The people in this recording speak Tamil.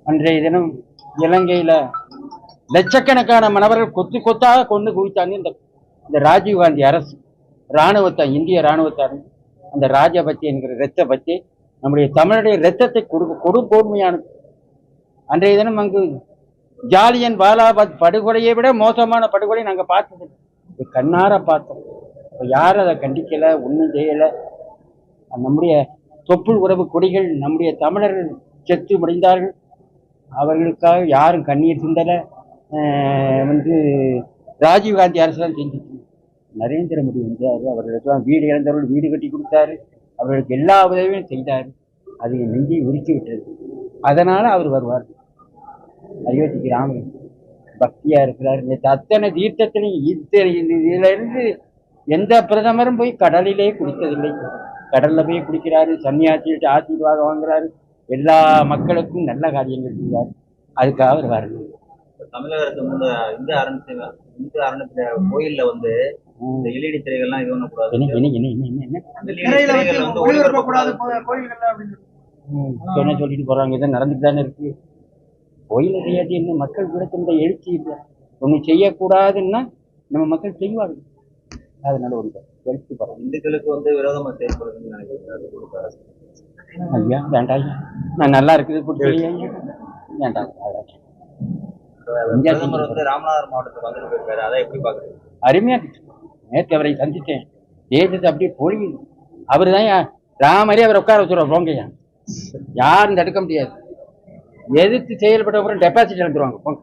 அன்றைய தினம் இலங்கையில லட்சக்கணக்கான மணவர்கள் கொத்து கொத்தாக கொண்டு குவித்தாங்க. இந்த ராஜீவ்காந்தி அரசு இராணுவத்தை, இந்திய இராணுவத்தார் அந்த ராஜபக்சே என்கிற இரத்த பக்தி நம்முடைய தமிழுடைய இரத்தத்தை கொடுங்கோன்மையானது. அன்றைய தினம் அங்கு ஜாலியன் வாலாபாக் படுகொலையை விட மோசமான படுகொலை நாங்க பார்த்தது, கண்ணார பார்த்தோம். யாரும் அதை கண்டிக்கல, ஒன்றும் செய்யல. நம்முடைய தொப்புள் உறவு கொடிகள், நம்முடைய தமிழர்கள் செத்து முடிந்தார்கள், அவர்களுக்காக யாரும் கண்ணீர் சிந்தல. ராஜீவ்காந்தி அரசு தான் செஞ்சிச்சு. நரேந்திர மோடி வந்தாரு, அவர்களுக்கு வீடு இழந்தவர்கள் வீடு கட்டி கொடுத்தாரு, அவர்களுக்கு எல்லா உதவியும் செய்தாரு. அது நெஞ்சை உருக்கி விட்டது. அதனால அவர் வருவார். அயோத்திக்கு ராமன் பக்தியா இருக்கிறார். அத்தனை தீர்த்தத்திலையும் இதுல இருந்து எந்த பிரதமரும் போய் கடலிலே குடித்ததில்லை. கடல்ல போய் குடிக்கிறாரு, சன்னியாசிட்டு ஆசீர்வாதம் வாங்குறாரு, எல்லா மக்களுக்கும் நல்ல காரியங்கள் செய்கிறார். அதுக்காக அவர் வருது. தமிழகத்துக்கு இந்த அரண்மனை கோயில்ல வந்து இந்த எல்இடி திரைகள்லாம் இது பண்ணக்கூடாது, சொல்லிட்டு போறாங்க. இதை நடந்துட்டு தானே இருக்கு. கோயில செய்யாது என்ன, மக்கள் கூட இந்த எழுச்சி இல்லை. ஒண்ணு செய்யக்கூடாதுன்னா நம்ம மக்கள் செய்வார்கள். அதனால ஒன்று எழுச்சி போறோம். இந்துக்களுக்கு வந்து விரோதமா செயல்படுறதுன்னு நினைக்கிறாரு. ஐயா வேண்டாம், நான் நல்லா இருக்குது வேண்டாம். பிரதமர் வந்து ராமநாதபுரம் மாவட்டத்துக்கு வந்துட்டு போயிருக்காரு, அதை எப்படி பாக்குறீங்க? அருமையா நேற்று அவரை சந்தித்தேன். தேசத்தை அப்படியே பொழியுது. அவரு தான் ராமரே அவரை உட்கார வச்சுருவார். போங்கய்யா, யாரும் தடுக்க முடியாது. எதிர்த்து செயல்பட்டவங்க டெபாசிட் எழுந்துருவாங்க. போங்க.